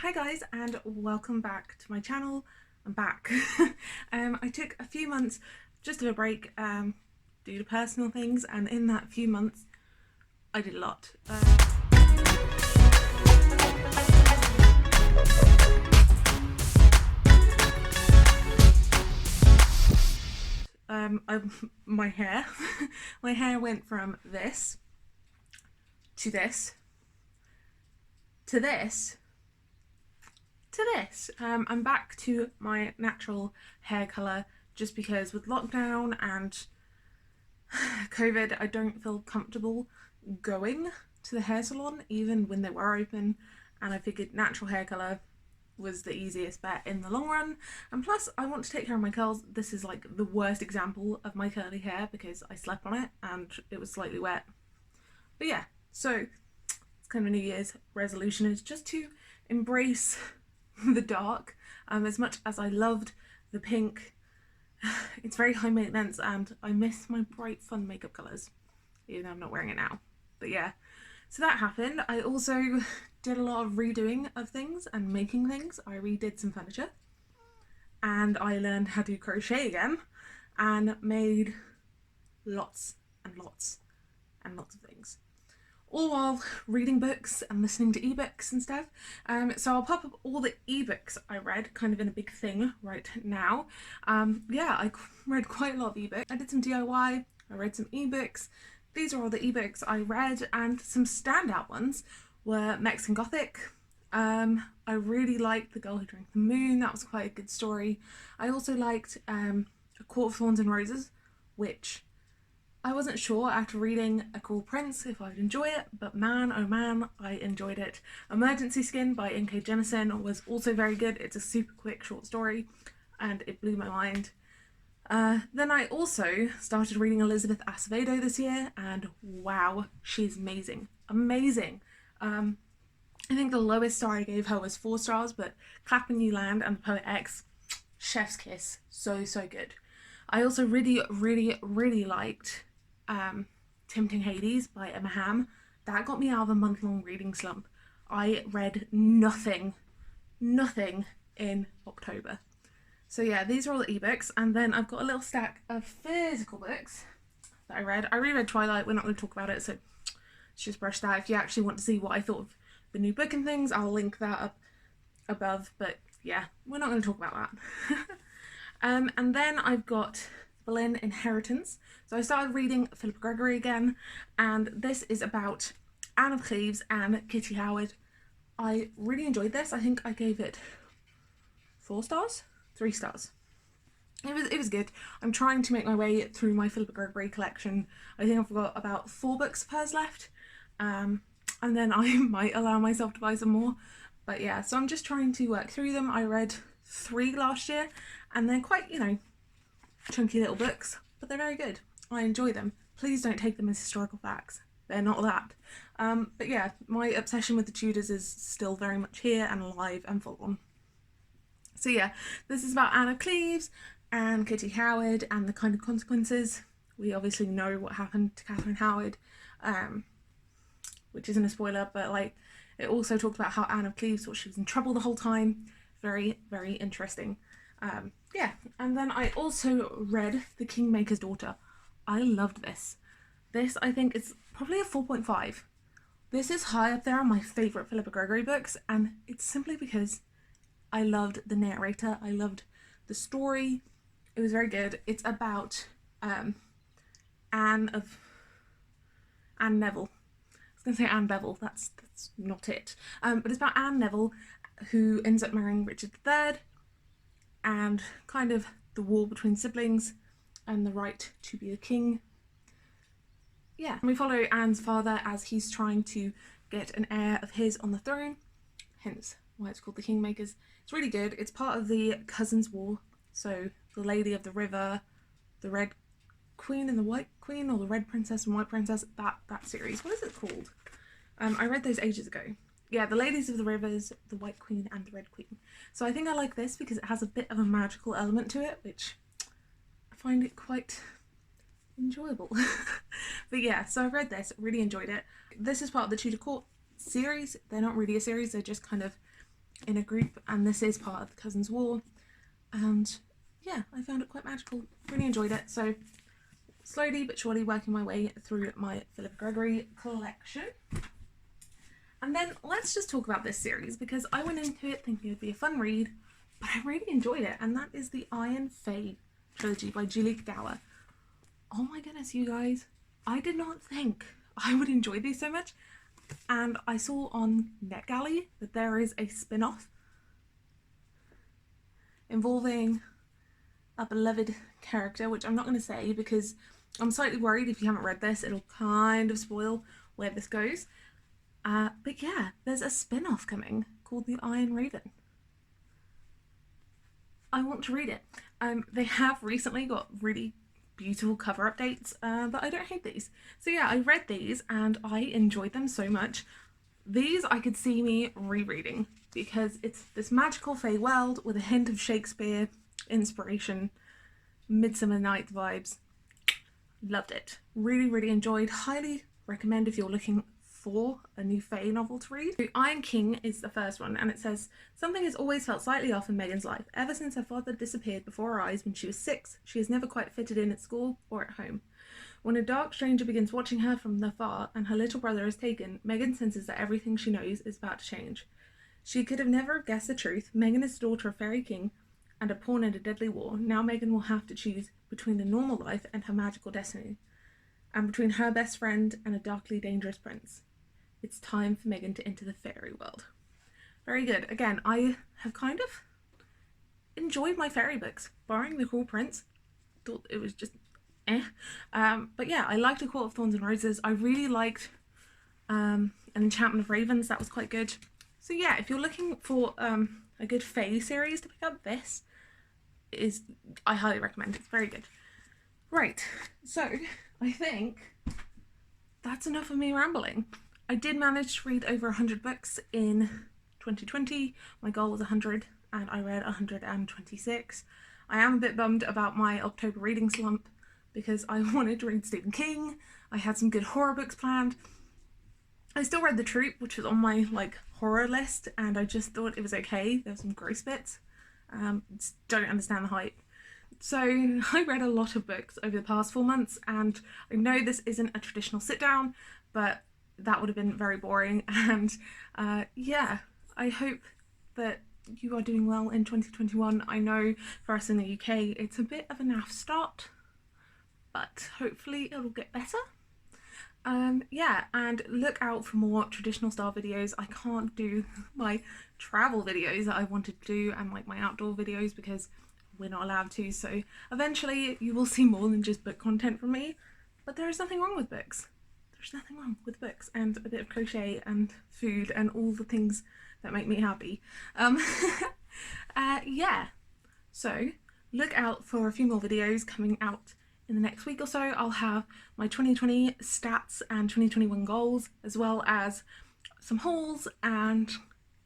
Hi guys, and welcome back to my channel. I'm back. I took a few months just of a break due to personal things, and in that few months I did a lot. My hair my hair went from this to this to this to this. I'm back to my natural hair colour just because with lockdown and COVID I don't feel comfortable going to the hair salon even when they were open, and I figured natural hair colour was the easiest bet in the long run. And plus I want to take care of my curls. This is like the worst example of my curly hair because I slept on it and it was slightly wet. But yeah, so it's kind of a New Year's resolution is just to embrace the dark. As much as I loved the pink, it's very high maintenance and I miss my bright fun makeup colours, even though I'm not wearing it now. But yeah, so that happened. I also did a lot of redoing of things and making things. I redid some furniture and I learned how to crochet again and made lots and lots and lots of things, all while reading books and listening to ebooks and stuff. So I'll pop up all the ebooks I read kind of in a big thing right now. Yeah, I read quite a lot of ebooks. I did some DIY, I read some ebooks. These are all the ebooks I read, and some standout ones were Mexican Gothic. I really liked The Girl Who Drank the Moon. That was quite a good story. I also liked A Court of Thorns and Roses, which I wasn't sure after reading A Cruel Prince if I'd enjoy it, but man oh man, I enjoyed it. Emergency Skin by N.K. Jemisin was also very good. It's a super quick short story and it blew my mind. Then I also started reading Elizabeth Acevedo this year, and wow, she's amazing. Amazing. I think the lowest star I gave her was 4 stars, but Clap and You Land and The Poet X, chef's kiss. So good. I also really liked Tempting Hades by Emma Hamm. That got me out of a month-long reading slump. I read nothing in October. So yeah, these are all the ebooks, and then I've got a little stack of physical books that I read. I reread Twilight. We're not going to talk about it, so let's just brush that. If you actually want to see what I thought of the new book and things, I'll link that up above, but yeah, we're not going to talk about that. And then I've got Boleyn Inheritance. So I started reading Philippa Gregory again, and this is about Anne of Cleves and Kitty Howard. I really enjoyed this. I think I gave it 4 stars? 3 stars. It was good. I'm trying to make my way through my Philippa Gregory collection. I think I've got about 4 books of hers left, and then I might allow myself to buy some more. But yeah, so I'm just trying to work through them. I read 3 last year, and they're quite, you know, chunky little books, but they're very good. I enjoy them. Please don't take them as historical facts. They're not that. But yeah, my obsession with the Tudors is still very much here and alive and full on. So yeah, this is about Anne of Cleves and Kitty Howard and the kind of consequences. We obviously know what happened to Catherine Howard, which isn't a spoiler, but like it also talked about how Anne of Cleves thought she was in trouble the whole time. Very interesting. Yeah, and then I also read The Kingmaker's Daughter. I loved this. This I think is probably a 4.5. This is high up there on my favourite Philippa Gregory books, and it's simply because I loved the narrator. I loved the story. It was very good. It's about Anne Neville. I was going to say Anne Bevel. That's not it. But it's about Anne Neville, who ends up marrying Richard III, and kind of the war between siblings and the right to be a king. Yeah, we follow Anne's father as he's trying to get an heir of his on the throne, hence why it's called The Kingmakers. It's really good. It's part of the Cousins' War, so the Lady of the River, the Red Queen and the White Queen, or the Red Princess and White Princess, that series. What is it called? I read those ages ago. Yeah, the Ladies of the Rivers, the White Queen and the Red Queen. So I think I like this because it has a bit of a magical element to it, which I find it quite enjoyable. But yeah, so I've read this, really enjoyed it. This is part of the Tudor Court series. They're not really a series, they're just kind of in a group, and this is part of the Cousins War, and yeah, I found it quite magical, really enjoyed it. So slowly but surely working my way through my Philippa Gregory collection. And then let's just talk about this series, because I went into it thinking it would be a fun read, but I really enjoyed it, and that is the Iron Fae trilogy by Julie Kagawa. Oh my goodness, you guys, I did not think I would enjoy these so much, and I saw on NetGalley that there is a spin-off involving a beloved character, which I'm not going to say because I'm slightly worried if you haven't read this, it'll kind of spoil where this goes. But yeah, there's a spin-off coming called The Iron Raven. I want to read it. They have recently got really beautiful cover updates, but I don't hate these. So yeah, I read these and I enjoyed them so much. These I could see me rereading because it's this magical fae world with a hint of Shakespeare inspiration, Midsummer Night vibes. Loved it. Really, really enjoyed. Highly recommend if you're looking for a new fae novel to read. The Iron King is the first one, and it says, something has always felt slightly off in Megan's life. Ever since her father disappeared before her eyes when she was 6, she has never quite fitted in at school or at home. When a dark stranger begins watching her from afar and her little brother is taken, Megan senses that everything she knows is about to change. She could have never guessed the truth. Megan is the daughter of Fairy King and a pawn in a deadly war. Now Megan will have to choose between the normal life and her magical destiny, and between her best friend and a darkly dangerous prince. It's time for Megan to enter the fairy world. Very good. Again, I have kind of enjoyed my fairy books, barring The Cruel Prince. Thought it was just but yeah, I liked A Court of Thorns and Roses. I really liked An Enchantment of Ravens. That was quite good. So yeah, if you're looking for a good fae series to pick up, this is, I highly recommend. It's very good. Right, so I think that's enough of me rambling. I did manage to read over 100 books in 2020. My goal was 100 and I read 126. I am a bit bummed about my October reading slump because I wanted to read Stephen King. I had some good horror books planned. I still read The Troop, which was on my horror list, and I just thought it was okay. There were some gross bits. Don't understand the hype. So I read a lot of books over the past 4 months, and I know this isn't a traditional sit down, but that would have been very boring. And yeah, I hope that you are doing well in 2021. I know for us in the UK it's a bit of a naff start, but hopefully it'll get better. Yeah, and look out for more traditional style videos. I can't do my travel videos that I wanted to do and my outdoor videos because we're not allowed to, so eventually you will see more than just book content from me. But there is nothing wrong with books. There's nothing wrong with books and a bit of crochet and food and all the things that make me happy. Yeah, so look out for a few more videos coming out in the next week or so. I'll have my 2020 stats and 2021 goals, as well as some hauls and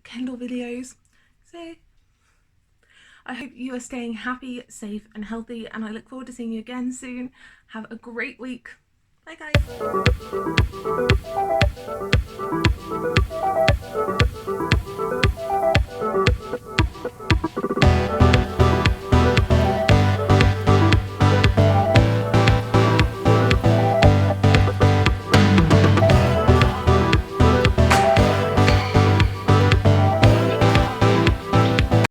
Kindle videos. So I hope you are staying happy, safe and healthy, and I look forward to seeing you again soon. Have a great week. Bye guys.